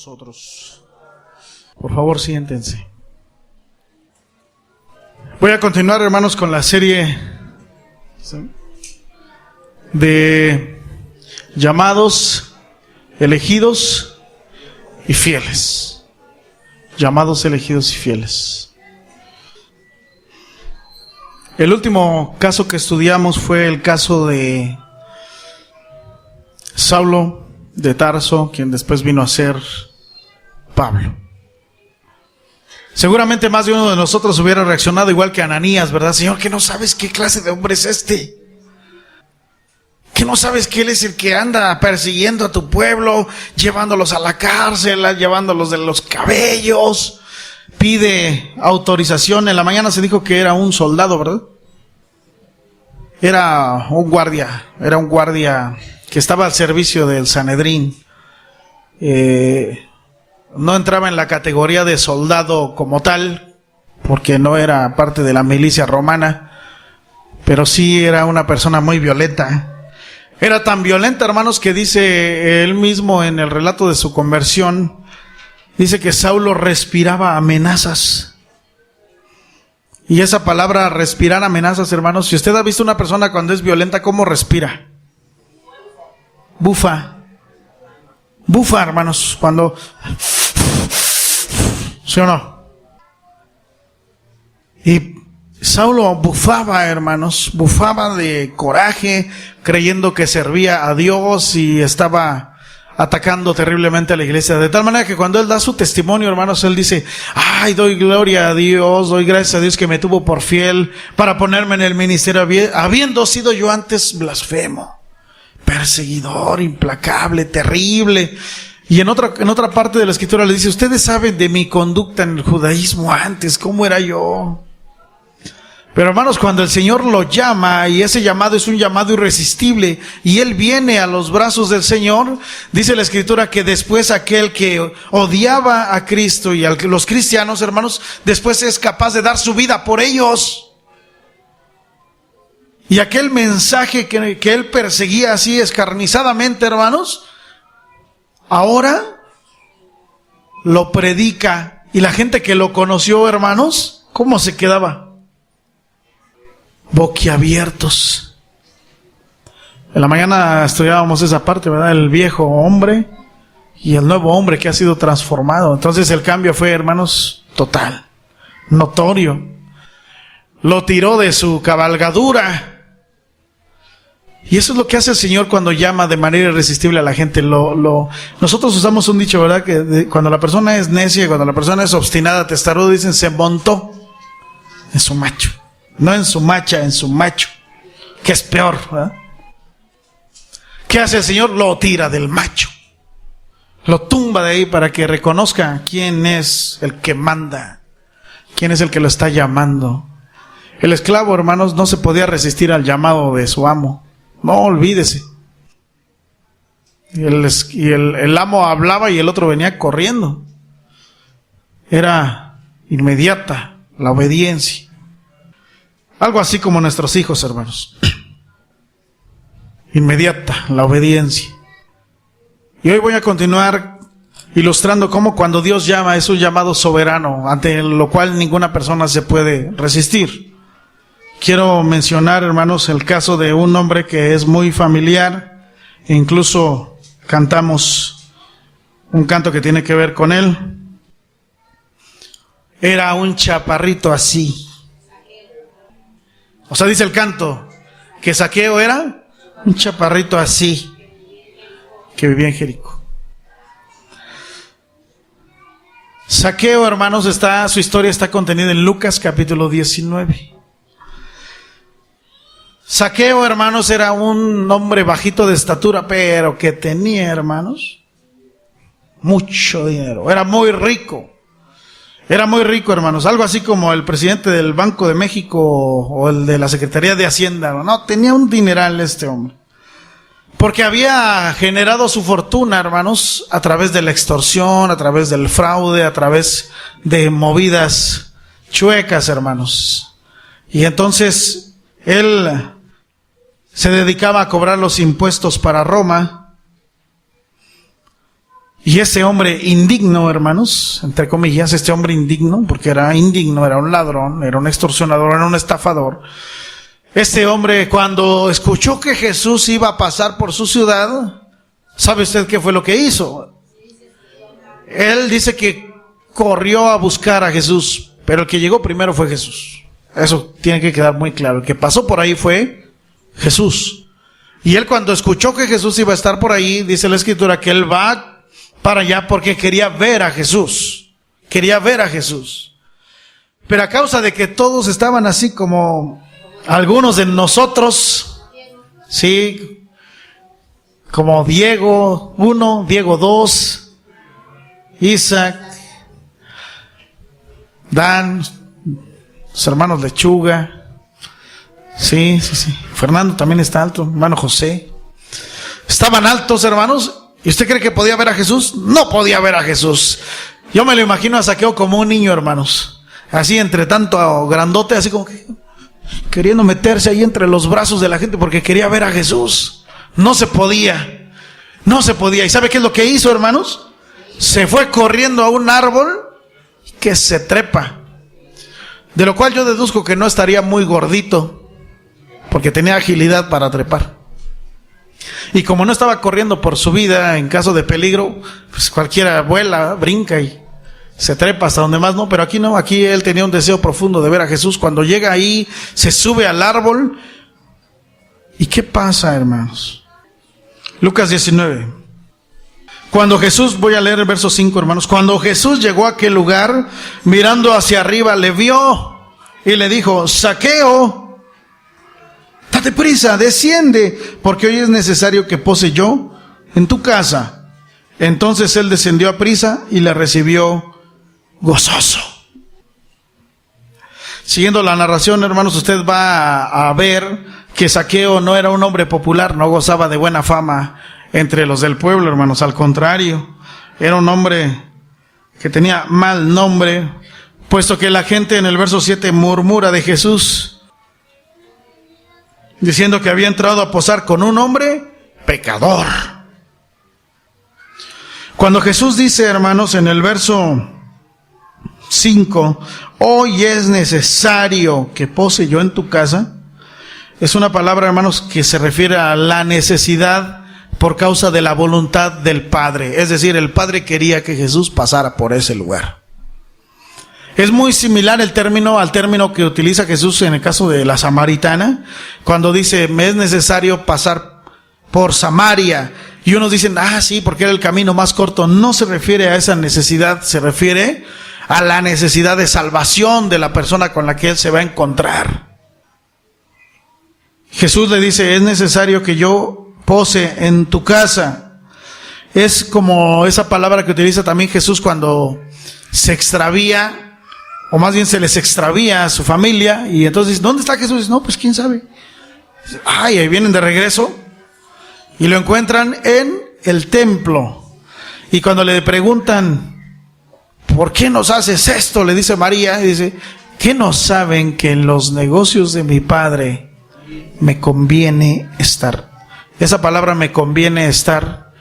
nosotros. Por favor, siéntense. Voy a continuar, hermanos, con la serie de llamados, elegidos y fieles. Llamados, elegidos y fieles. El último caso que estudiamos fue el caso de Saulo de Tarso, quien después vino a ser Pablo. Seguramente más de uno de nosotros hubiera reaccionado igual que Ananías, ¿verdad? Señor, que no sabes qué clase de hombre es este. Que no sabes que él es el que anda persiguiendo a tu pueblo, llevándolos a la cárcel, llevándolos de los cabellos. Pide autorización. En la mañana se dijo que era un soldado, ¿verdad? Era un guardia que estaba al servicio del Sanedrín. No entraba en la categoría de soldado como tal, porque no era parte de la milicia romana, pero sí era una persona muy violenta. Era tan violenta, hermanos, que dice él mismo en el relato de su conversión, dice que Saulo respiraba amenazas. Y esa palabra respirar amenazas, hermanos, si usted ha visto una persona cuando es violenta, ¿cómo respira? Bufa, hermanos, cuando... ¿Sí o no? Y Saulo bufaba, hermanos, bufaba de coraje, creyendo que servía a Dios y estaba atacando terriblemente a la iglesia. De tal manera que cuando él da su testimonio, hermanos, él dice: ay, doy gloria a Dios, doy gracias a Dios que me tuvo por fiel para ponerme en el ministerio, habiendo sido yo antes blasfemo, perseguidor, implacable, terrible. Y en otra parte de la escritura le dice: ustedes saben de mi conducta en el judaísmo antes, cómo era yo. Pero hermanos, cuando el Señor lo llama, y ese llamado es un llamado irresistible, y él viene a los brazos del Señor, dice la escritura que después aquel que odiaba a Cristo y a los cristianos, hermanos, después es capaz de dar su vida por ellos. Y aquel mensaje que él perseguía así escarnizadamente, hermanos, ahora lo predica, y la gente que lo conoció, hermanos, ¿cómo se quedaba? Boquiabiertos. En la mañana estudiábamos esa parte, ¿verdad? El viejo hombre y el nuevo hombre que ha sido transformado. Entonces el cambio fue, hermanos, total, notorio. Lo tiró de su cabalgadura. Y eso es lo que hace el Señor cuando llama de manera irresistible a la gente. Nosotros usamos un dicho, ¿verdad? Que cuando la persona es necia, cuando la persona es obstinada, testarudo, dicen: se montó en su macho. No en su macha, en su macho, que es peor, ¿verdad? ¿Qué hace el Señor? Lo tira del macho, lo tumba de ahí para que reconozca quién es el que manda, quién es el que lo está llamando. El esclavo, hermanos, no se podía resistir al llamado de su amo. No, olvídese. Y el amo hablaba y el otro venía corriendo. Era inmediata la obediencia. Algo así como nuestros hijos, hermanos. Inmediata la obediencia. Y hoy voy a continuar ilustrando cómo cuando Dios llama es un llamado soberano, ante lo cual ninguna persona se puede resistir. Quiero mencionar, hermanos, el caso de un hombre que es muy familiar, e incluso cantamos un canto que tiene que ver con él. Era un chaparrito así. O sea, dice el canto que Zaqueo era un chaparrito así, que vivía en Jericó. Zaqueo, hermanos, su historia está contenida en Lucas capítulo 19. Zaqueo, hermanos, era un hombre bajito de estatura, pero que tenía, hermanos, mucho dinero. Era muy rico. Era muy rico, hermanos, algo así como el presidente del Banco de México o el de la Secretaría de Hacienda. No, tenía un dineral este hombre. Porque había generado su fortuna, hermanos, a través de la extorsión, a través del fraude, a través de movidas chuecas, hermanos. Y entonces él se dedicaba a cobrar los impuestos para Roma. Y ese hombre indigno, hermanos, entre comillas, este hombre indigno, porque era indigno, era un ladrón, era un extorsionador, era un estafador. Este hombre, cuando escuchó que Jesús iba a pasar por su ciudad, ¿sabe usted qué fue lo que hizo? Él dice que corrió a buscar a Jesús, pero el que llegó primero fue Jesús. Eso tiene que quedar muy claro. El que pasó por ahí fue Jesús. Y él, cuando escuchó que Jesús iba a estar por ahí, dice la Escritura que él va para allá porque quería ver a Jesús. Quería ver a Jesús. Pero a causa de que todos estaban así como algunos de nosotros, sí, como Diego 1, Diego 2, Isaac, Dan, los hermanos Lechuga, sí, Fernando también está alto, hermano José. Estaban altos, hermanos. ¿Y usted cree que podía ver a Jesús? No podía ver a Jesús. Yo me lo imagino a Zaqueo como un niño, hermanos. Así entre tanto grandote, así como que queriendo meterse ahí entre los brazos de la gente porque quería ver a Jesús. No se podía. No se podía. ¿Y sabe qué es lo que hizo, hermanos? Se fue corriendo a un árbol que se trepa. De lo cual yo deduzco que no estaría muy gordito, porque tenía agilidad para trepar. Y como no estaba corriendo por su vida en caso de peligro, pues cualquiera vuela, brinca y se trepa hasta donde más no. Pero aquí no, aquí él tenía un deseo profundo de ver a Jesús. Cuando llega ahí, se sube al árbol. ¿Y qué pasa, hermanos? Lucas 19. Cuando Jesús, voy a leer el verso 5, hermanos. Cuando Jesús llegó a aquel lugar, mirando hacia arriba, le vio y le dijo: Zaqueo, date prisa, desciende, porque hoy es necesario que pose yo en tu casa. Entonces él descendió a prisa y le recibió gozoso. Siguiendo la narración, hermanos, usted va a ver que Zaqueo no era un hombre popular, no gozaba de buena fama entre los del pueblo, hermanos. Al contrario, era un hombre que tenía mal nombre, puesto que la gente en el verso 7 murmura de Jesús, diciendo que había entrado a posar con un hombre pecador. Cuando Jesús dice, hermanos, en el verso 5, hoy es necesario que pose yo en tu casa, es una palabra, hermanos, que se refiere a la necesidad por causa de la voluntad del Padre. Es decir, el Padre quería que Jesús pasara por ese lugar. Es muy similar el término al término que utiliza Jesús en el caso de la samaritana, cuando dice, me es necesario pasar por Samaria. Y unos dicen, sí, porque era el camino más corto. No se refiere a esa necesidad, se refiere a la necesidad de salvación de la persona con la que él se va a encontrar. Jesús le dice, es necesario que yo pose en tu casa. Es como esa palabra que utiliza también Jesús cuando se extravía, o más bien se les extravía a su familia, y entonces, ¿dónde está Jesús? No, pues quién sabe. Ahí vienen de regreso, y lo encuentran en el templo. Y cuando le preguntan, ¿por qué nos haces esto?, le dice María, y dice, ¿qué no saben que en los negocios de mi Padre me conviene estar? Esa palabra me conviene estar,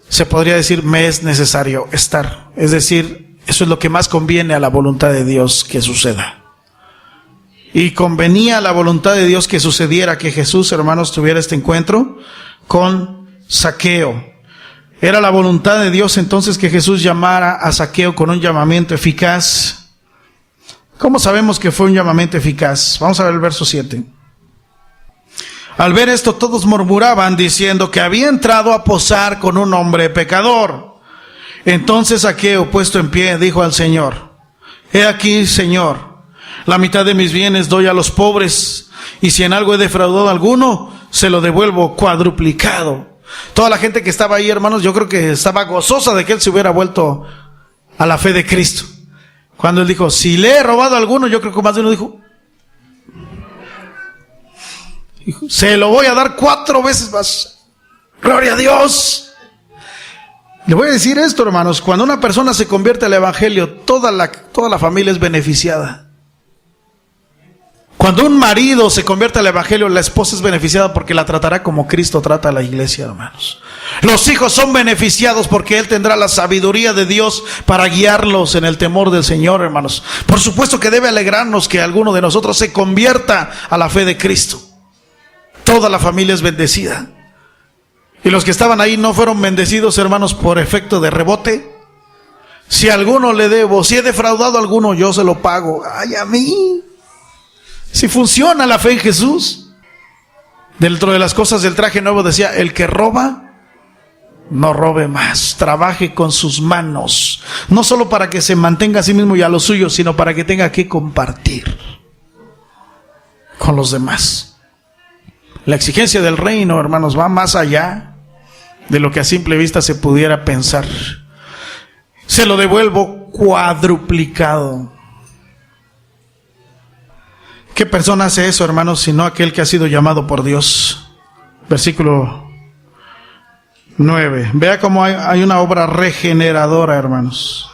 se podría decir me es necesario estar. Es decir, eso es lo que más conviene a la voluntad de Dios que suceda. Y convenía a la voluntad de Dios que sucediera que Jesús, hermanos, tuviera este encuentro con Zaqueo. Era la voluntad de Dios entonces que Jesús llamara a Zaqueo con un llamamiento eficaz. ¿Cómo sabemos que fue un llamamiento eficaz? Vamos a ver el verso 7. Al ver esto, todos murmuraban diciendo que había entrado a posar con un hombre pecador. Entonces Zaqueo, puesto en pie, dijo al Señor: He aquí, Señor, la mitad de mis bienes doy a los pobres, y si en algo he defraudado a alguno, se lo devuelvo cuadruplicado. Toda la gente que estaba ahí, hermanos, yo creo que estaba gozosa de que él se hubiera vuelto a la fe de Cristo. Cuando él dijo, si le he robado a alguno, yo creo que más de uno dijo, se lo voy a dar 4 veces más. ¡Gloria a Dios! Le voy a decir esto, hermanos, cuando una persona se convierte al evangelio, toda la familia es beneficiada. Cuando un marido se convierte al evangelio, la esposa es beneficiada porque la tratará como Cristo trata a la iglesia, hermanos. Los hijos son beneficiados porque Él tendrá la sabiduría de Dios para guiarlos en el temor del Señor, hermanos. Por supuesto que debe alegrarnos que alguno de nosotros se convierta a la fe de Cristo. Toda la familia es bendecida. Y los que estaban ahí no fueron bendecidos, hermanos, por efecto de rebote. Si a alguno le debo, si he defraudado a alguno, yo se lo pago. ¡Ay, a mí! Si funciona la fe en Jesús. Dentro de las cosas del traje nuevo decía, el que roba, no robe más. Trabaje con sus manos. No solo para que se mantenga a sí mismo y a los suyos, sino para que tenga que compartir con los demás. La exigencia del reino, hermanos, va más allá de lo que a simple vista se pudiera pensar. Se lo devuelvo cuadruplicado. ¿Qué persona hace eso, hermanos, sino aquel que ha sido llamado por Dios? Versículo 9. Vea cómo hay una obra regeneradora, hermanos,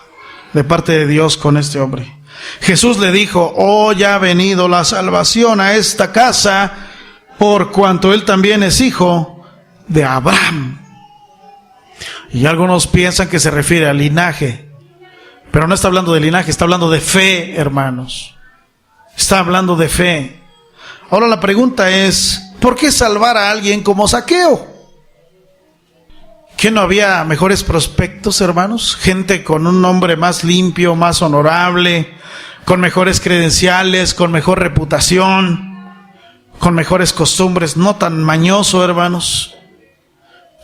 de parte de Dios con este hombre. Jesús le dijo, oh, ya ha venido la salvación a esta casa, por cuanto él también es hijo de Abraham. Y algunos piensan que se refiere al linaje, pero no está hablando de linaje, está hablando de fe, hermanos. Está hablando de fe. Ahora la pregunta es, ¿por qué salvar a alguien como Zaqueo? ¿Que no había mejores prospectos, hermanos? Gente con un nombre más limpio, más honorable, con mejores credenciales, con mejor reputación, con mejores costumbres, no tan mañoso, hermanos.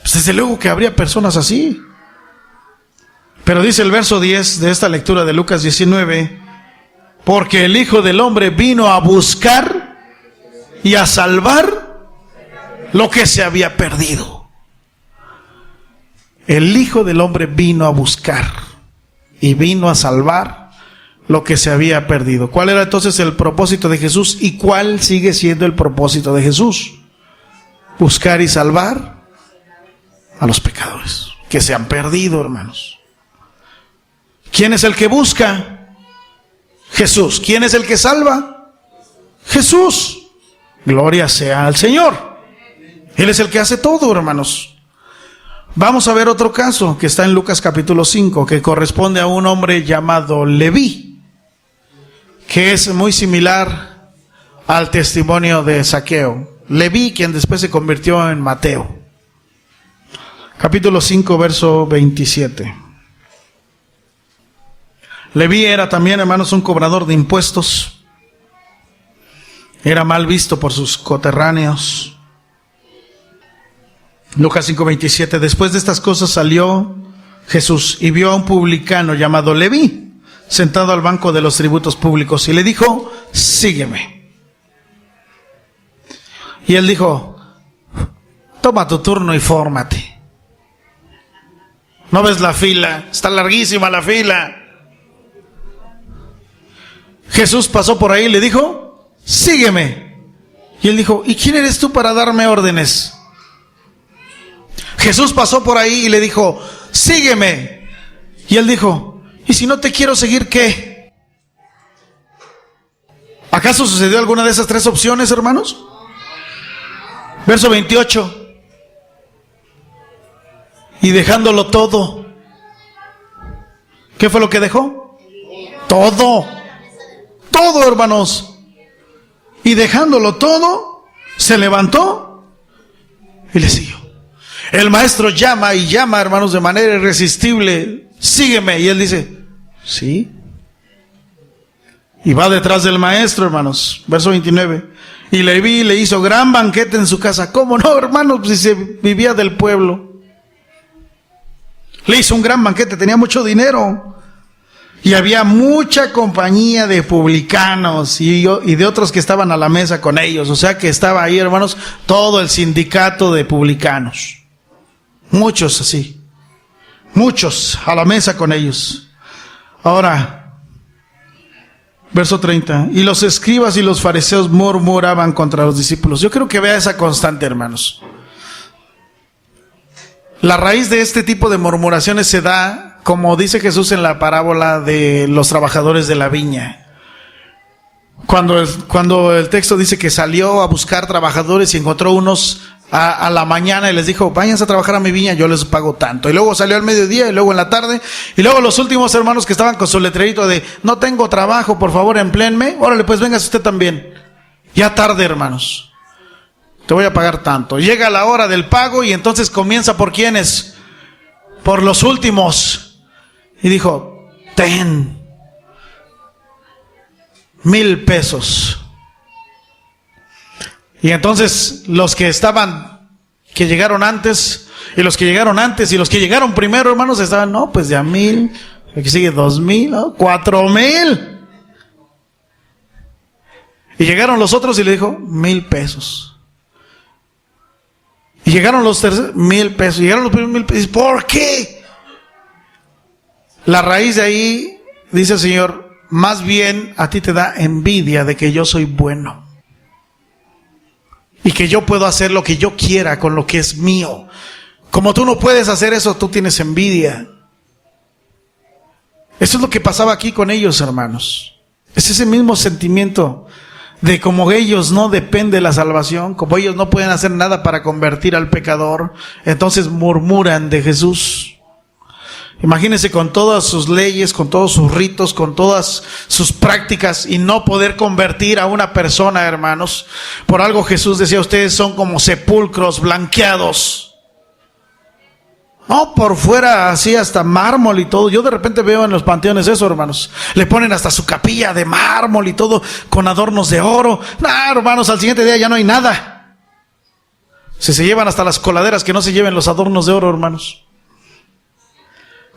Pues desde luego que habría personas así. Pero dice el verso 10 de esta lectura de Lucas 19, porque el Hijo del Hombre vino a buscar y a salvar lo que se había perdido. El Hijo del Hombre vino a buscar y vino a salvar lo que se había perdido. ¿Cuál era entonces el propósito de Jesús y cuál sigue siendo el propósito de Jesús? Buscar y salvar a los pecadores que se han perdido, hermanos. ¿Quién es el que busca? Jesús. ¿Quién es el que salva? Jesús. Gloria sea al Señor. Él es el que hace todo, hermanos. Vamos a ver otro caso que está en Lucas capítulo 5, que corresponde a un hombre llamado Leví, que es muy similar al testimonio de Zaqueo. Leví, quien después se convirtió en Mateo. Capítulo 5, verso 27. Leví era también, hermanos, un cobrador de impuestos. Era mal visto por sus coterráneos. Lucas 5:27. Después de estas cosas salió Jesús y vio a un publicano llamado Leví sentado al banco de los tributos públicos y le dijo, sígueme. Y él dijo, toma tu turno y fórmate. ¿No ves la fila? Está larguísima la fila. Jesús pasó por ahí y le dijo, sígueme. Y él dijo, ¿y quién eres tú para darme órdenes? Jesús pasó por ahí y le dijo, sígueme. Y él dijo, ¿y si no te quiero seguir, qué? ¿Acaso sucedió alguna de esas tres opciones, hermanos? Verso 28. Y dejándolo todo. ¿Qué fue lo que dejó? Todo. Todo, hermanos. Y dejándolo todo, se levantó y le siguió. El maestro llama y llama, hermanos, de manera irresistible, sígueme. Y él dice, sí. Y va detrás del maestro, hermanos. Verso 29. Y Leví le hizo gran banquete en su casa. ¿Cómo no, hermanos? Si se vivía del pueblo. Le hizo un gran banquete, tenía mucho dinero. Y había mucha compañía de publicanos y de otros que estaban a la mesa con ellos. O sea que estaba ahí, hermanos, todo el sindicato de publicanos. Muchos así. Muchos a la mesa con ellos. Ahora, verso 30. Y los escribas y los fariseos murmuraban contra los discípulos. Yo creo que vea esa constante, hermanos. La raíz de este tipo de murmuraciones se da, como dice Jesús en la parábola de los trabajadores de la viña. Cuando el texto dice que salió a buscar trabajadores y encontró unos a la mañana y les dijo, váyanse a trabajar a mi viña, yo les pago tanto. Y luego salió al mediodía y luego en la tarde. Y luego los últimos hermanos que estaban con su letrerito de, no tengo trabajo, por favor, empléenme. Órale, pues véngase usted también. Ya tarde, hermanos. Te voy a pagar tanto. Llega la hora del pago y entonces comienza por quiénes. Por los últimos. Y dijo, ten 1,000 pesos. Y entonces los que llegaron antes, y los que llegaron antes, y los que llegaron primero, hermanos, estaban, no, pues ya 1,000, aquí sigue 2,000, ¿no? 4,000. Y llegaron los otros y le dijo, 1,000 pesos. Y llegaron los terceros, 1,000 pesos. Llegaron los primeros 1,000 pesos. ¿Por qué? La raíz de ahí, dice el Señor, más bien a ti te da envidia de que yo soy bueno. Y que yo puedo hacer lo que yo quiera con lo que es mío. Como tú no puedes hacer eso, tú tienes envidia. Eso es lo que pasaba aquí con ellos, hermanos. Es ese mismo sentimiento de como ellos no depende la salvación, como ellos no pueden hacer nada para convertir al pecador, entonces murmuran de Jesús. Imagínense con todas sus leyes, con todos sus ritos, con todas sus prácticas y no poder convertir a una persona, hermanos. Por algo Jesús decía, ustedes son como sepulcros blanqueados. No, por fuera así hasta mármol y todo. Yo de repente veo en los panteones eso, hermanos. Le ponen hasta su capilla de mármol y todo con adornos de oro. Nah, hermanos, al siguiente día ya no hay nada. Si se llevan hasta las coladeras, que no se lleven los adornos de oro, hermanos.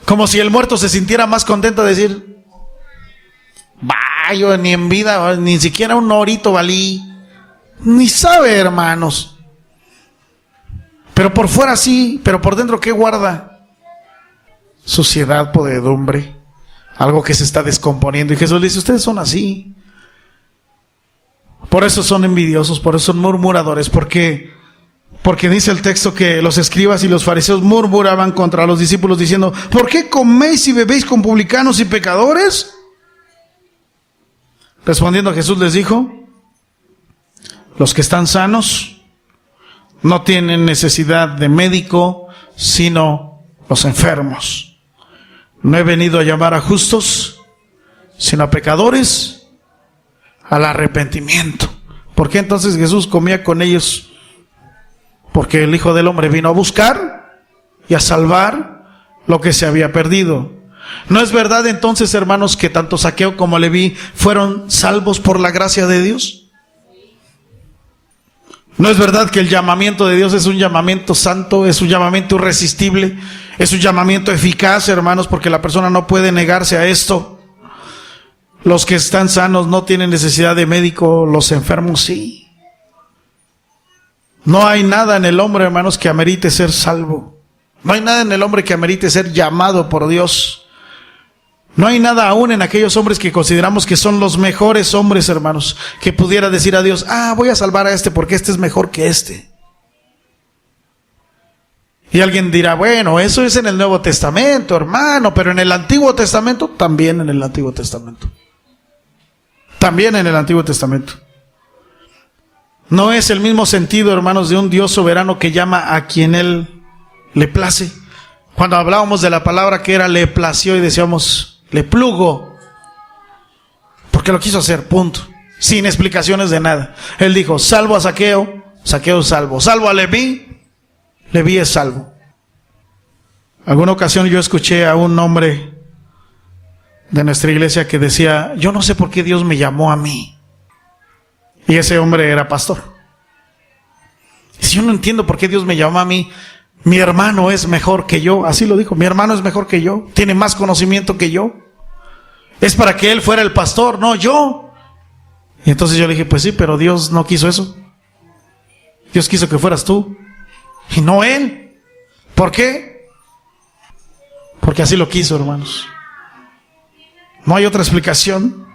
Como si el muerto se sintiera más contento de decir, yo ni en vida, ni siquiera un orito valí. Ni sabe, hermanos. Pero por fuera sí, pero por dentro ¿qué guarda? Suciedad, podredumbre, algo que se está descomponiendo. Y Jesús le dice, ustedes son así. Por eso son envidiosos, por eso son murmuradores, porque dice el texto que los escribas y los fariseos murmuraban contra los discípulos diciendo, ¿por qué coméis y bebéis con publicanos y pecadores? Respondiendo Jesús les dijo, los que están sanos no tienen necesidad de médico, sino los enfermos. No he venido a llamar a justos, sino a pecadores al arrepentimiento. ¿Por qué entonces Jesús comía con ellos? Porque el Hijo del Hombre vino a buscar y a salvar lo que se había perdido. ¿No es verdad entonces, hermanos, que tanto Zaqueo como Leví fueron salvos por la gracia de Dios? ¿No es verdad que el llamamiento de Dios es un llamamiento santo, es un llamamiento irresistible, es un llamamiento eficaz, hermanos, porque la persona no puede negarse a esto? Los que están sanos no tienen necesidad de médico, los enfermos sí. No hay nada en el hombre, hermanos, que amerite ser salvo. No hay nada en el hombre que amerite ser llamado por Dios. No hay nada aún en aquellos hombres que consideramos que son los mejores hombres, hermanos, que pudiera decir a Dios, voy a salvar a este porque este es mejor que este. Y alguien dirá, bueno, eso es en el Nuevo Testamento, hermano, pero en el Antiguo Testamento, también en el Antiguo Testamento. También en el Antiguo Testamento. No es el mismo sentido, hermanos, de un Dios soberano que llama a quien Él le place. Cuando hablábamos de la palabra que era le plació y decíamos le plugo, porque lo quiso hacer, punto, sin explicaciones de nada. Él dijo, salvo a Zaqueo, Zaqueo es salvo. Salvo a Leví, Leví es salvo. Alguna ocasión yo escuché a un hombre de nuestra iglesia que decía, yo no sé por qué Dios me llamó a mí. Y ese hombre era pastor. Si yo no entiendo por qué Dios me llamó a mí, mi hermano es mejor que yo, así lo dijo, mi hermano es mejor que yo, tiene más conocimiento que yo. Es para que él fuera el pastor, no yo. Y entonces yo le dije, pues sí, pero Dios no quiso eso. Dios quiso que fueras tú y no él. ¿Por qué? Porque así lo quiso, hermanos. No hay otra explicación.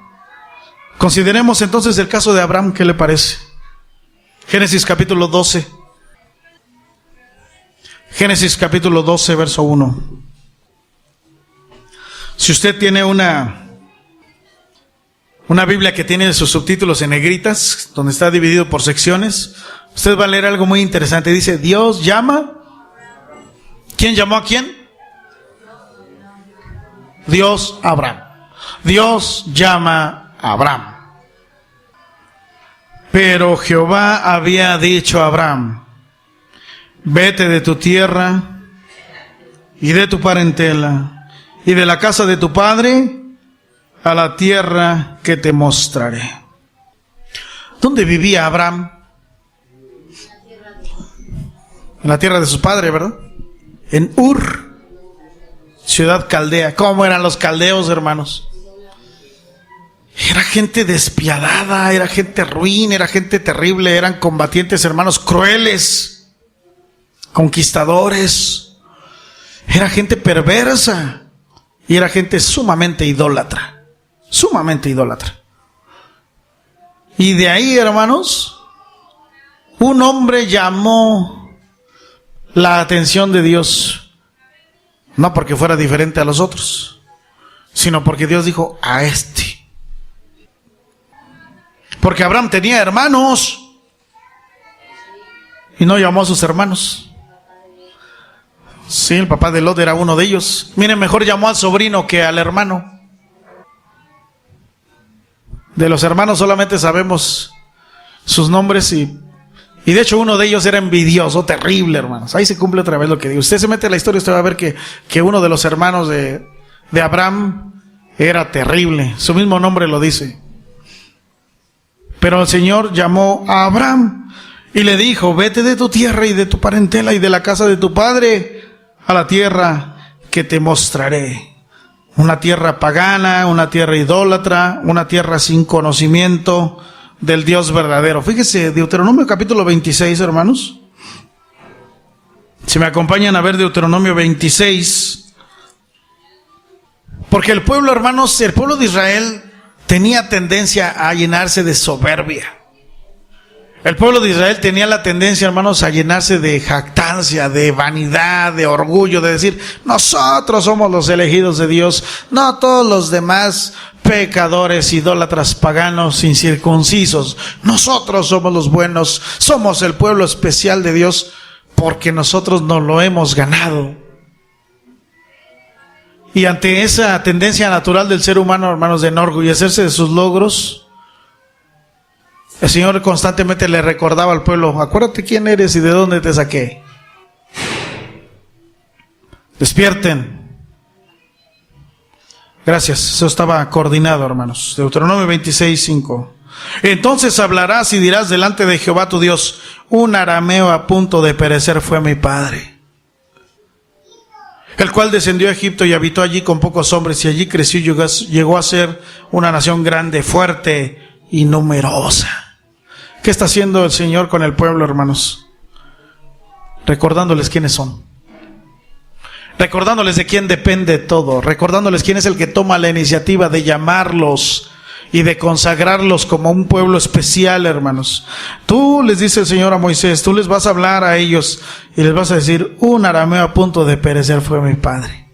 Consideremos entonces el caso de Abraham, ¿qué le parece? Génesis capítulo 12. Génesis capítulo 12, verso 1. Si usted tiene una una Biblia que tiene sus subtítulos en negritas, donde está dividido por secciones, usted va a leer algo muy interesante. Dice, Dios llama. ¿Quién llamó a quién? Dios a Abraham. Dios llama a Abraham. Pero Jehová había dicho a Abraham, vete de tu tierra y de tu parentela y de la casa de tu padre a la tierra que te mostraré. ¿Dónde vivía Abraham? En la tierra de su padre, ¿verdad? En Ur, ciudad caldea. ¿Cómo eran los caldeos, hermanos? Era gente despiadada, era gente ruin, era gente terrible, eran combatientes, hermanos, crueles, conquistadores. Era gente perversa y era gente sumamente idólatra, sumamente idólatra. Y de ahí, hermanos, un hombre llamó la atención de Dios, no porque fuera diferente a los otros, sino porque Dios dijo, a este. Porque Abraham tenía hermanos y no llamó a sus hermanos. Sí, el papá de Lot era uno de ellos. Miren, mejor llamó al sobrino que al hermano. De los hermanos solamente sabemos sus nombres y de hecho uno de ellos era envidioso, terrible, hermanos. Ahí se cumple otra vez lo que digo. Usted se mete en la historia, usted va a ver que uno de los hermanos de Abraham era terrible. Su mismo nombre lo dice. Pero el Señor llamó a Abraham y le dijo, vete de tu tierra y de tu parentela y de la casa de tu padre a la tierra que te mostraré. Una tierra pagana, una tierra idólatra, una tierra sin conocimiento del Dios verdadero. Fíjese, Deuteronomio capítulo 26, hermanos. Si me acompañan a ver Deuteronomio 26. Porque el pueblo, hermanos, el pueblo de Israel tenía tendencia a llenarse de soberbia. El pueblo de Israel tenía la tendencia, hermanos, a llenarse de jactancia, de vanidad, de orgullo, de decir, nosotros somos los elegidos de Dios, no todos los demás pecadores, idólatras, paganos, incircuncisos. Nosotros somos los buenos, somos el pueblo especial de Dios, porque nosotros nos lo hemos ganado. Y ante esa tendencia natural del ser humano, hermanos, de enorgullecerse de sus logros, el Señor constantemente le recordaba al pueblo, acuérdate quién eres y de dónde te saqué. Despierten. Gracias, eso estaba coordinado, hermanos. Deuteronomio 26:5. Entonces hablarás y dirás delante de Jehová tu Dios, un arameo a punto de perecer fue mi padre, el cual descendió a Egipto y habitó allí con pocos hombres, y allí creció y llegó a ser una nación grande, fuerte y numerosa. ¿Qué está haciendo el Señor con el pueblo, hermanos? Recordándoles quiénes son. Recordándoles de quién depende todo. Recordándoles quién es el que toma la iniciativa de llamarlos y de consagrarlos como un pueblo especial, hermanos. Tú, les dice el Señor a Moisés, tú les vas a hablar a ellos y les vas a decir, un arameo a punto de perecer fue mi padre.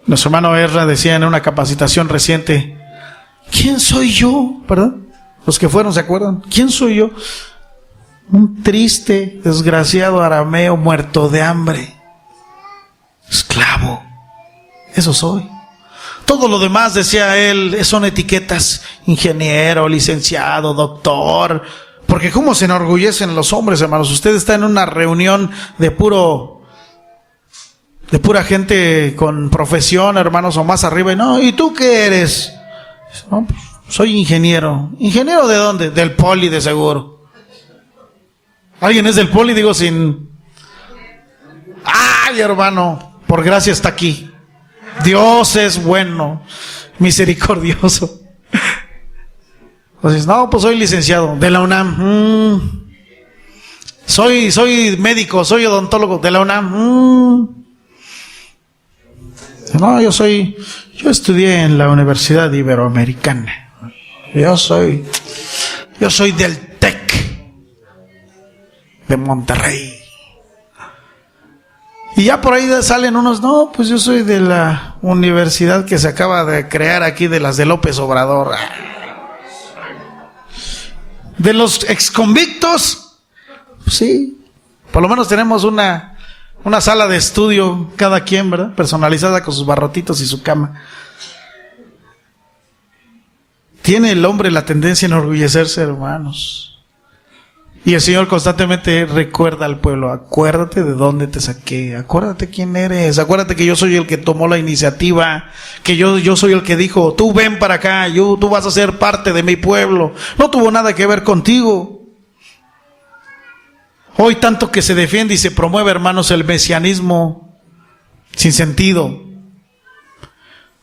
Nuestro hermano Ezra decía en una capacitación reciente, ¿quién soy yo? ¿Verdad? Los que fueron, ¿se acuerdan? ¿Quién soy yo? Un triste, desgraciado arameo muerto de hambre. Esclavo. Eso soy. Todo lo demás, decía él, son etiquetas: ingeniero, licenciado, doctor. Porque cómo se enorgullecen los hombres, hermanos. Usted está en una reunión de pura gente con profesión, hermanos, o más arriba, y no, ¿y tú qué eres? No, pues, soy ingeniero. ¿Ingeniero de dónde? Del Poli, de seguro. ¿Alguien es del Poli? Digo sin... ¡Ay, hermano! Por gracia está aquí. Dios es bueno, misericordioso. Entonces, no, pues soy licenciado de la UNAM. Soy médico, soy odontólogo de la UNAM. No, yo estudié en la Universidad Iberoamericana. Yo soy del TEC de Monterrey. Y ya por ahí salen unos, no, pues yo soy de la universidad que se acaba de crear aquí, de las de López Obrador. De los exconvictos, pues sí, por lo menos tenemos una sala de estudio cada quien, ¿verdad? Personalizada con sus barrotitos y su cama. Tiene el hombre la tendencia a enorgullecerse, hermanos. Y el Señor constantemente recuerda al pueblo: acuérdate de dónde te saqué, acuérdate quién eres, acuérdate que yo soy el que tomó la iniciativa, que yo soy el que dijo, tú ven para acá, tú vas a ser parte de mi pueblo. No tuvo nada que ver contigo. Hoy tanto que se defiende y se promueve, hermanos, el mesianismo sin sentido.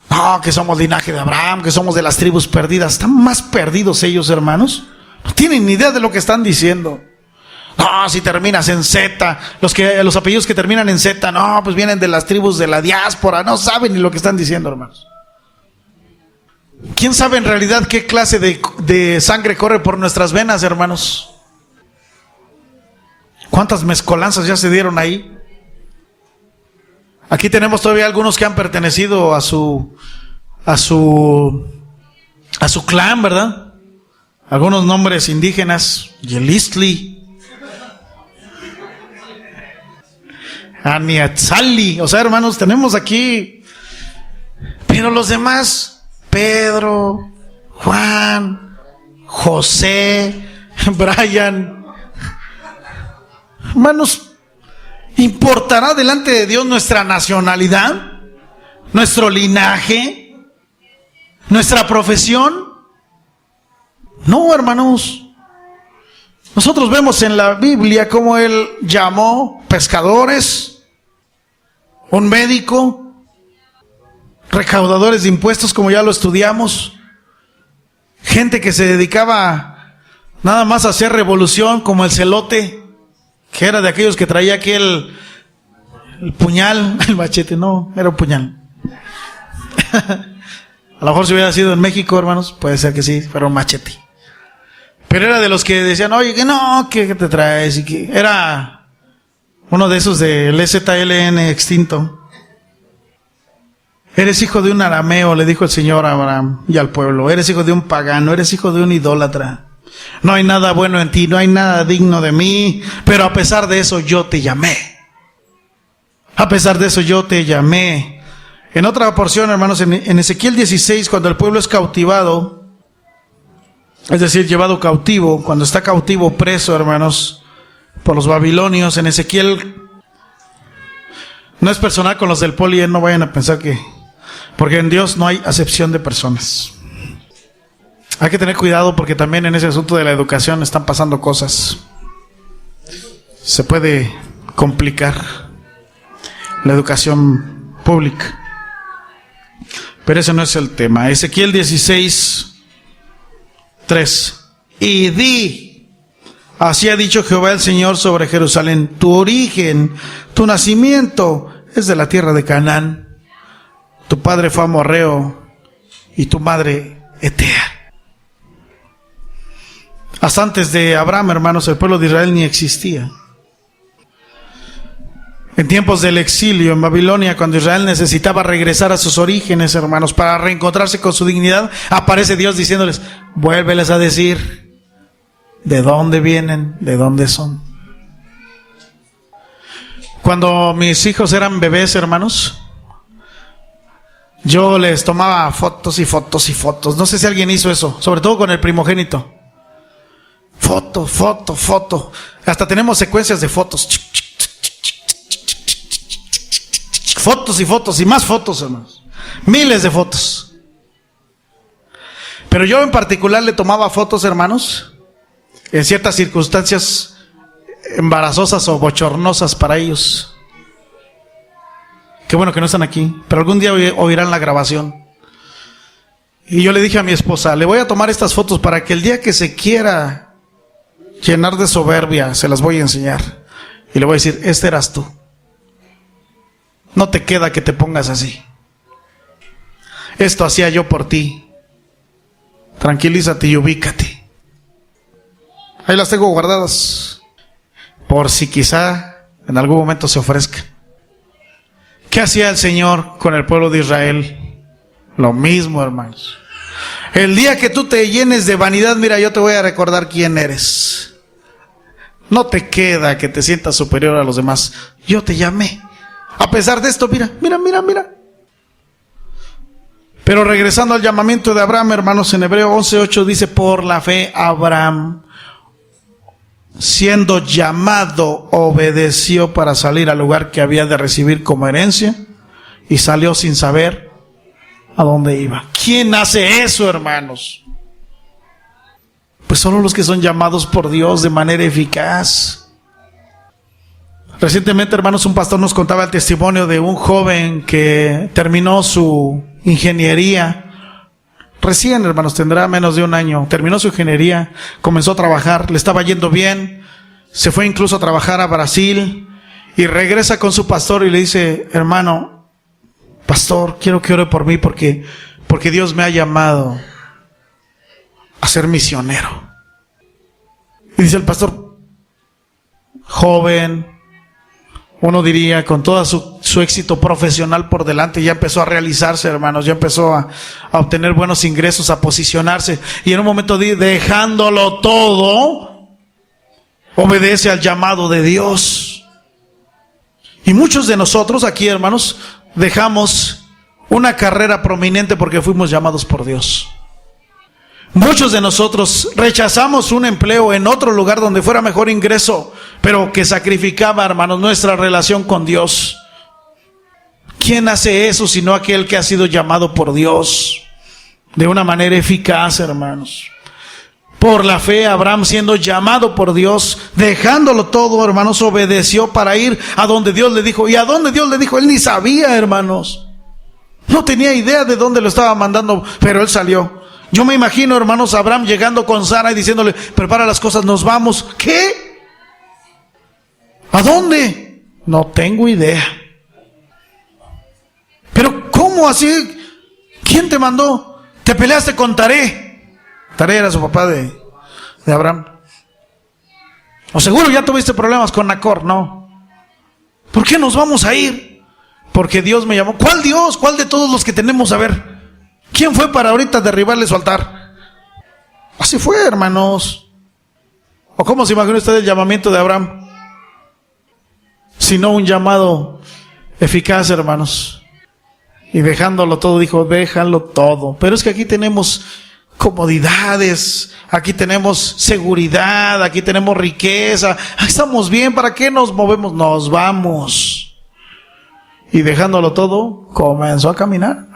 No, que somos linaje de Abraham, que somos de las tribus perdidas. Están más perdidos ellos, hermanos. No tienen ni idea de lo que están diciendo. No, si terminas en Z, los apellidos que terminan en Z, no, pues vienen de las tribus de la diáspora. No saben ni lo que están diciendo, hermanos. ¿Quién sabe en realidad qué clase de sangre corre por nuestras venas, hermanos? ¿Cuántas mezcolanzas ya se dieron ahí? Aquí tenemos todavía algunos que han pertenecido a su clan, ¿verdad? Algunos nombres indígenas: Yelistli, Aniatzali. O sea, hermanos, tenemos aquí. Pero los demás: Pedro, Juan, José, Brian. Hermanos, ¿importará delante de Dios nuestra nacionalidad, nuestro linaje, nuestra profesión? No, hermanos. Nosotros vemos en la Biblia cómo Él llamó pescadores, un médico, recaudadores de impuestos, como ya lo estudiamos, gente que se dedicaba nada más a hacer revolución, como el celote, que era de aquellos que traía aquí el puñal, el machete. No, era un puñal. A lo mejor si hubiera sido en México, hermanos, puede ser que sí, pero un machete. Pero era de los que decían, oye, que no, ¿qué te traes? Y que era uno de esos del EZLN extinto. Eres hijo de un arameo, le dijo el Señor a Abraham y al pueblo. Eres hijo de un pagano, eres hijo de un idólatra. No hay nada bueno en ti, no hay nada digno de mí, pero a pesar de eso yo te llamé. A pesar de eso yo te llamé. En otra porción, hermanos, en Ezequiel 16, cuando el pueblo es cautivado, es decir, llevado cautivo, cuando está cautivo, preso, hermanos, por los babilonios, en Ezequiel, no es personal con los del poli, no vayan a pensar que, porque en Dios no hay acepción de personas. Hay que tener cuidado porque también en ese asunto de la educación están pasando cosas. Se puede complicar la educación pública. Pero ese no es el tema. Ezequiel 16, 3. Y di: así ha dicho Jehová el Señor sobre Jerusalén, tu origen, tu nacimiento es de la tierra de Canaán. Tu padre fue amorreo y tu madre etea. Hasta antes de Abraham, hermanos, el pueblo de Israel ni existía. En tiempos del exilio en Babilonia, cuando Israel necesitaba regresar a sus orígenes, hermanos, para reencontrarse con su dignidad, aparece Dios diciéndoles: vuélveles a decir de dónde vienen, de dónde son. Cuando mis hijos eran bebés, hermanos, yo les tomaba fotos y fotos y fotos. No sé si alguien hizo eso, sobre todo con el primogénito. Foto, foto, foto. Hasta tenemos secuencias de fotos. Fotos y fotos y más fotos, hermanos. Miles de fotos. Pero yo en particular le tomaba fotos, hermanos, en ciertas circunstancias embarazosas o bochornosas para ellos. Qué bueno que no están aquí, pero algún día oirán la grabación. Y yo le dije a mi esposa: le voy a tomar estas fotos para que el día que se quiera llenar de soberbia, se las voy a enseñar. Y le voy a decir: este eras tú. No te queda que te pongas así. Esto hacía yo por ti. Tranquilízate y ubícate. Ahí las tengo guardadas, por si quizá en algún momento se ofrezcan. ¿Qué hacía el Señor con el pueblo de Israel? Lo mismo, hermanos. El día que tú te llenes de vanidad, mira, yo te voy a recordar quién eres. No te queda que te sientas superior a los demás. Yo te llamé. A pesar de esto, mira. Pero regresando al llamamiento de Abraham, hermanos, en Hebreo 11:8 dice, por la fe Abraham, siendo llamado, obedeció para salir al lugar que había de recibir como herencia, y salió sin saber a dónde iba. ¿Quién hace eso, hermanos? Pues solo los que son llamados por Dios de manera eficaz. Recientemente, hermanos, un pastor nos contaba el testimonio de un joven que terminó su ingeniería. Recién, hermanos, tendrá menos de un año. Terminó su ingeniería, comenzó a trabajar, le estaba yendo bien. Se fue incluso a trabajar a Brasil y regresa con su pastor y le dice, hermano, pastor, quiero que ore por mí porque Dios me ha llamado a ser misionero. Y dice el pastor, joven, uno diría con todo su éxito profesional por delante, ya empezó a realizarse, hermanos, ya empezó a obtener buenos ingresos, a posicionarse, y en un momento dejándolo todo, obedece al llamado de Dios. Y muchos de nosotros aquí, hermanos, dejamos una carrera prominente porque fuimos llamados por Dios. Muchos de nosotros rechazamos un empleo en otro lugar donde fuera mejor ingreso, pero que sacrificaba, hermanos, nuestra relación con Dios. ¿Quién hace eso sino aquel que ha sido llamado por Dios de una manera eficaz, hermanos? Por la fe, Abraham, siendo llamado por Dios, dejándolo todo, hermanos, obedeció para ir a donde Dios le dijo. ¿Y a dónde Dios le dijo? Él ni sabía, hermanos. No tenía idea de dónde lo estaba mandando, pero él salió. Yo me imagino, hermanos, Abraham llegando con Sara y diciéndole, prepara las cosas, nos vamos. ¿Qué? ¿A dónde? No tengo idea. Pero ¿cómo así? ¿Quién te mandó? ¿Te peleaste con Taré? Taré era su papá de Abraham. O seguro ya tuviste problemas con Nacor, ¿no? ¿Por qué nos vamos a ir? Porque Dios me llamó. ¿Cuál Dios? ¿Cuál de todos los que tenemos? A ver, ¿quién fue para ahorita derribarle su altar? Así fue, hermanos. ¿O cómo se imagina usted el llamamiento de Abraham? Sino un llamado eficaz, hermanos. Y dejándolo todo, dijo, déjalo todo. Pero es que aquí tenemos comodidades, aquí tenemos seguridad, aquí tenemos riqueza, estamos bien, ¿para qué nos movemos? Nos vamos. Y dejándolo todo, comenzó a caminar.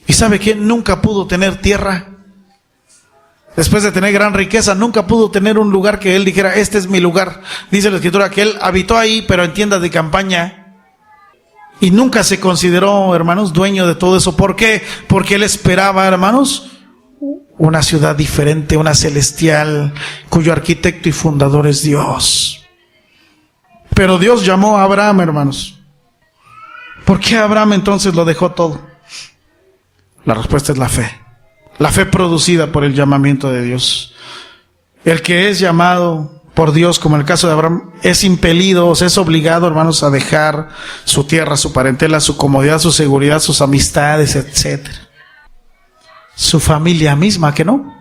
¿Y sabe quién nunca pudo tener tierra? Después de tener gran riqueza, nunca pudo tener un lugar que él dijera, este es mi lugar. Dice la Escritura que él habitó ahí, pero en tiendas de campaña. Y nunca se consideró, hermanos, dueño de todo eso. ¿Por qué? Porque él esperaba, hermanos, una ciudad diferente, una celestial, cuyo arquitecto y fundador es Dios. Pero Dios llamó a Abraham, hermanos. ¿Por qué Abraham entonces lo dejó todo? La respuesta es la fe. La fe producida por el llamamiento de Dios. El que es llamado por Dios, como en el caso de Abraham, es impelido, o sea, es obligado, hermanos, a dejar su tierra, su parentela, su comodidad, su seguridad, sus amistades, etcétera. Su familia misma, ¿que no?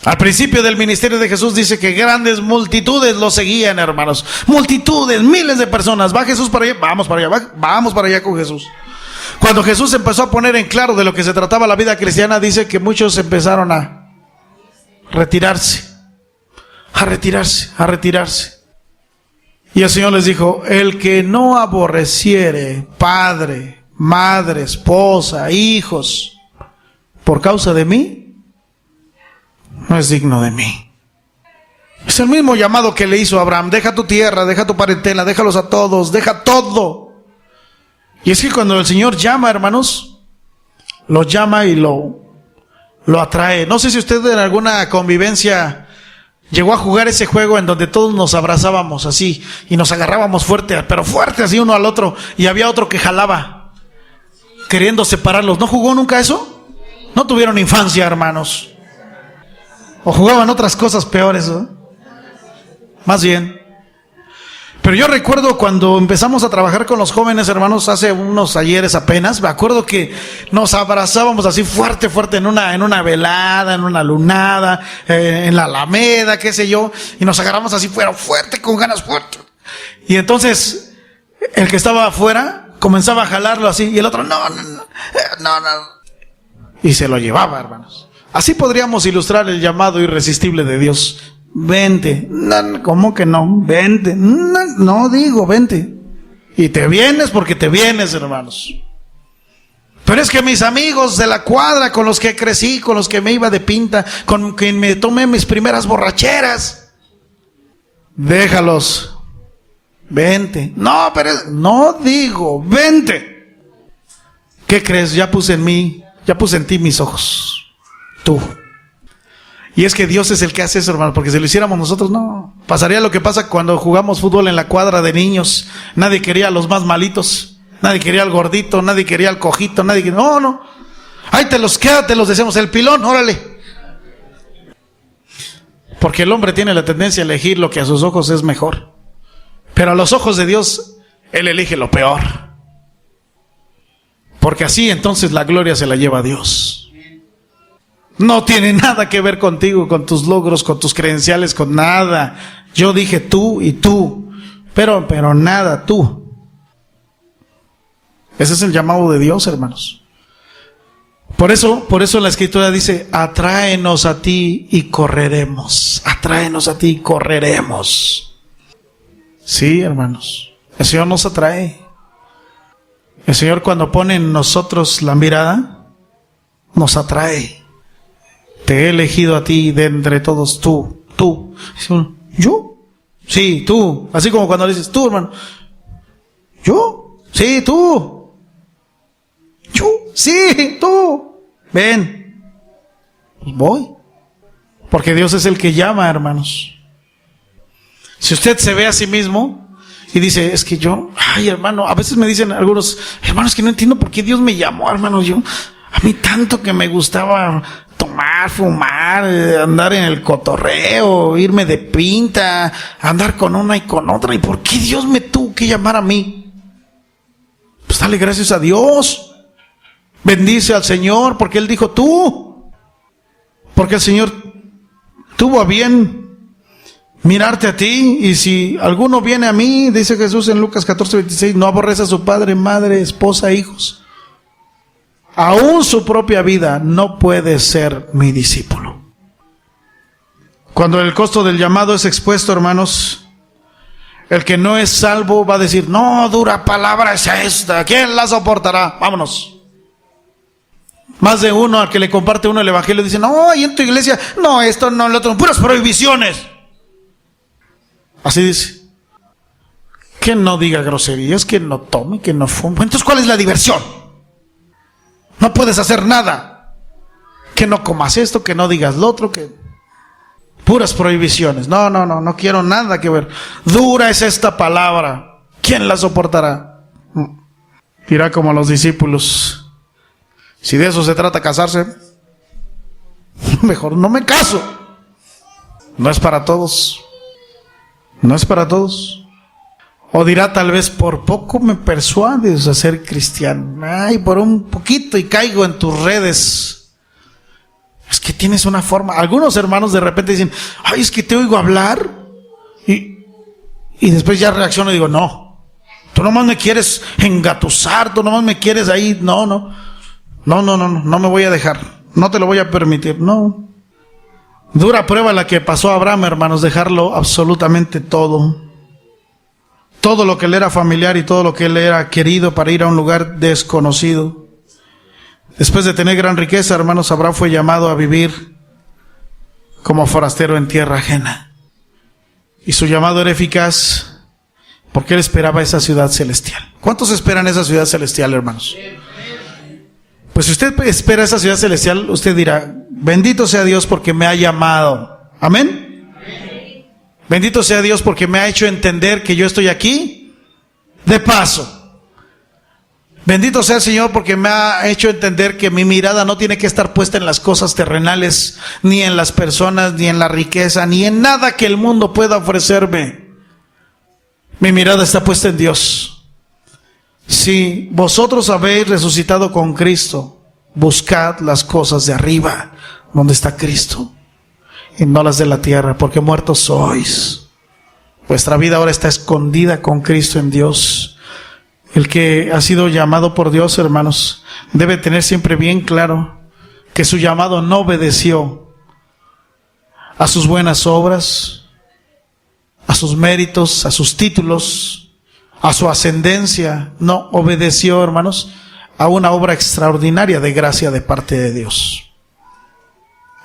Al principio del ministerio de Jesús dice que grandes multitudes lo seguían, hermanos. Multitudes, miles de personas. Va Jesús para allá, vamos para allá, vamos para allá con Jesús. Cuando Jesús empezó a poner en claro de lo que se trataba la vida cristiana, dice que muchos empezaron a retirarse. Y el Señor les dijo, el que no aborreciere padre, madre, esposa, hijos, por causa de mí, no es digno de mí. Es el mismo llamado que le hizo a Abraham, deja tu tierra, deja tu parentela, déjalos a todos, deja todo. Y es que cuando el Señor llama, hermanos, lo llama y lo atrae. No sé si usted en alguna convivencia llegó a jugar ese juego en donde todos nos abrazábamos así y nos agarrábamos fuerte, pero fuerte así uno al otro, y había otro que jalaba queriendo separarlos. ¿No jugó nunca eso? No tuvieron infancia, hermanos. O jugaban otras cosas peores, ¿no? Más bien. Pero yo recuerdo cuando empezamos a trabajar con los jóvenes, hermanos, hace unos ayeres apenas, me acuerdo que nos abrazábamos así fuerte, fuerte en una velada, en una lunada, en la Alameda, qué sé yo, y nos agarramos así fuerte, con ganas fuerte. Y entonces, el que estaba afuera comenzaba a jalarlo así, y el otro, no. Y se lo llevaba, hermanos. Así podríamos ilustrar el llamado irresistible de Dios. Vente. No, ¿cómo que no? Vente. No digo, vente. Y te vienes porque te vienes, hermanos. Pero es que mis amigos de la cuadra, con los que crecí, con los que me iba de pinta, con quien me tomé mis primeras borracheras, déjalos. Vente. No, pero no digo, vente. ¿Qué crees? Ya puse en ti mis ojos. Tú. Y es que Dios es el que hace eso, hermano, porque si lo hiciéramos nosotros, no. Pasaría lo que pasa cuando jugamos fútbol en la cuadra de niños. Nadie quería a los más malitos, nadie quería al gordito, nadie quería al cojito, nadie quería... No. Ahí quédatelos, decimos, el pilón, órale. Porque el hombre tiene la tendencia a elegir lo que a sus ojos es mejor. Pero a los ojos de Dios, Él elige lo peor. Porque así entonces la gloria se la lleva a Dios. No tiene nada que ver contigo, con tus logros, con tus credenciales, con nada. Yo dije tú y tú, pero nada, tú. Ese es el llamado de Dios, hermanos. Por eso la Escritura dice, atráenos a ti y correremos. Atráenos a ti y correremos. Sí, hermanos, el Señor nos atrae. El Señor, cuando pone en nosotros la mirada, nos atrae. Te he elegido a ti de entre todos, tú. ¿Yo? Sí, tú. Así como cuando le dices, tú, hermano. ¿Yo? Sí, tú. ¿Yo? Sí, tú. Ven. Pues voy. Porque Dios es el que llama, hermanos. Si usted se ve a sí mismo y dice, es que yo, ay, hermano, a veces me dicen algunos, hermanos, que no entiendo por qué Dios me llamó, hermano. A mí tanto que me gustaba tomar, fumar, andar en el cotorreo, irme de pinta, andar con una y con otra. ¿Y por qué Dios me tuvo que llamar a mí? Pues dale gracias a Dios. Bendice al Señor porque Él dijo tú. Porque el Señor tuvo a bien mirarte a ti. Y si alguno viene a mí, dice Jesús en Lucas 14:26, no aborrece a su padre, madre, esposa, hijos, aún su propia vida, no puede ser mi discípulo. Cuando el costo del llamado es expuesto, hermanos, el que no es salvo va a decir, no, dura palabra es esta, ¿quién la soportará? Vámonos. Más de uno al que le comparte uno el evangelio dice, no, y en tu iglesia, no, esto, no, lo otro, puras prohibiciones. Así dice. Que no diga groserías, que no tome, que no fume. Entonces, ¿cuál es la diversión? No puedes hacer nada. Que no comas esto, que no digas lo otro, que puras prohibiciones. No quiero nada que ver. Dura es esta palabra. ¿Quién la soportará? Dirá como a los discípulos, si de eso se trata casarse, mejor no me caso. No es para todos. No es para todos. O dirá tal vez, por poco me persuades a ser cristiano. Ay, por un poquito y caigo en tus redes. Es que tienes una forma. Algunos hermanos de repente dicen, ay, es que te oigo hablar. Y después ya reacciono y digo, no. Tú nomás me quieres engatusar, tú nomás me quieres ahí. No me voy a dejar. No te lo voy a permitir, no. Dura prueba la que pasó a Abraham, hermanos, dejarlo absolutamente todo. Todo lo que le era familiar y todo lo que él era querido para ir a un lugar desconocido. Después de tener gran riqueza, hermanos, Abraham fue llamado a vivir como forastero en tierra ajena. Y su llamado era eficaz porque él esperaba esa ciudad celestial. ¿Cuántos esperan esa ciudad celestial, hermanos? Pues si usted espera esa ciudad celestial, usted dirá, bendito sea Dios porque me ha llamado. ¿Amén? Bendito sea Dios porque me ha hecho entender que yo estoy aquí de paso. Bendito sea el Señor porque me ha hecho entender que mi mirada no tiene que estar puesta en las cosas terrenales, ni en las personas, ni en la riqueza, ni en nada que el mundo pueda ofrecerme. Mi mirada está puesta en Dios. Si vosotros habéis resucitado con Cristo, buscad las cosas de arriba, donde está Cristo, y no las de la tierra, porque muertos sois. Vuestra vida ahora está escondida con Cristo en Dios. El que ha sido llamado por Dios, hermanos, debe tener siempre bien claro que su llamado no obedeció a sus buenas obras, a sus méritos, a sus títulos, a su ascendencia. No obedeció, hermanos, a una obra extraordinaria de gracia de parte de Dios.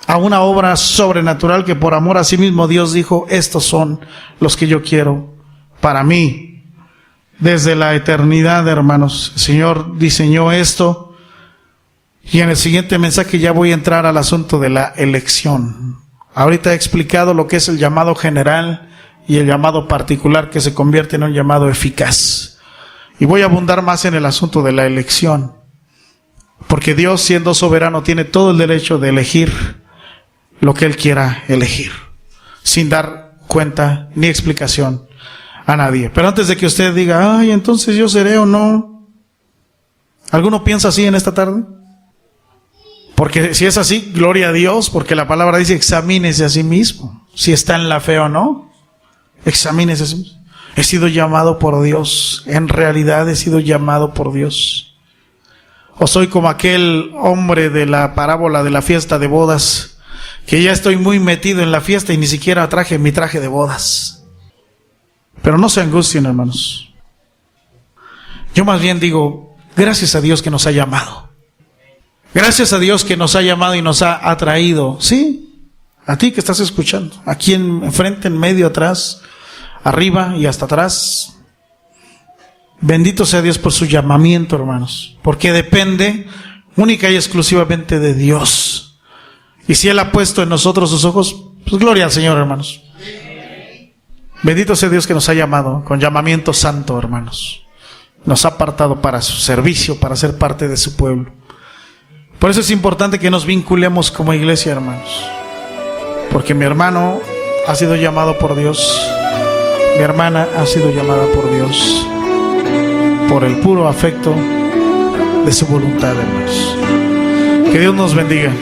A una obra sobrenatural que por amor a sí mismo Dios dijo: estos son los que yo quiero para mí. Desde la eternidad, hermanos, el Señor diseñó esto. Y en el siguiente mensaje ya voy a entrar al asunto de la elección. Ahorita he explicado lo que es el llamado general y el llamado particular, que se convierte en un llamado eficaz. Y voy a abundar más en el asunto de la elección. Porque Dios, siendo soberano, tiene todo el derecho de elegir lo que Él quiera elegir, sin dar cuenta ni explicación a nadie. Pero antes de que usted diga: ay, entonces yo seré o no. ¿Alguno piensa así en esta tarde? Porque si es así, gloria a Dios, porque la palabra dice: examínese a sí mismo, si está en la fe o no. Examínese a sí mismo. He sido llamado por Dios, en realidad he sido llamado por Dios. O soy como aquel hombre de la parábola de la fiesta de bodas, que ya estoy muy metido en la fiesta y ni siquiera traje mi traje de bodas. Pero no se angustien, hermanos. Yo más bien digo: gracias a Dios que nos ha llamado. Gracias a Dios que nos ha llamado y nos ha atraído. Sí, a ti que estás escuchando, aquí enfrente, en medio, atrás, arriba y hasta atrás. Bendito sea Dios por su llamamiento, hermanos, porque depende única y exclusivamente de Dios. Y si Él ha puesto en nosotros sus ojos, pues gloria al Señor, hermanos. Bendito sea Dios que nos ha llamado con llamamiento santo, hermanos. Nos ha apartado para su servicio, para ser parte de su pueblo. Por eso es importante que nos vinculemos como iglesia, hermanos. Porque mi hermano ha sido llamado por Dios. Mi hermana ha sido llamada por Dios. Por el puro afecto de su voluntad, hermanos. Que Dios nos bendiga.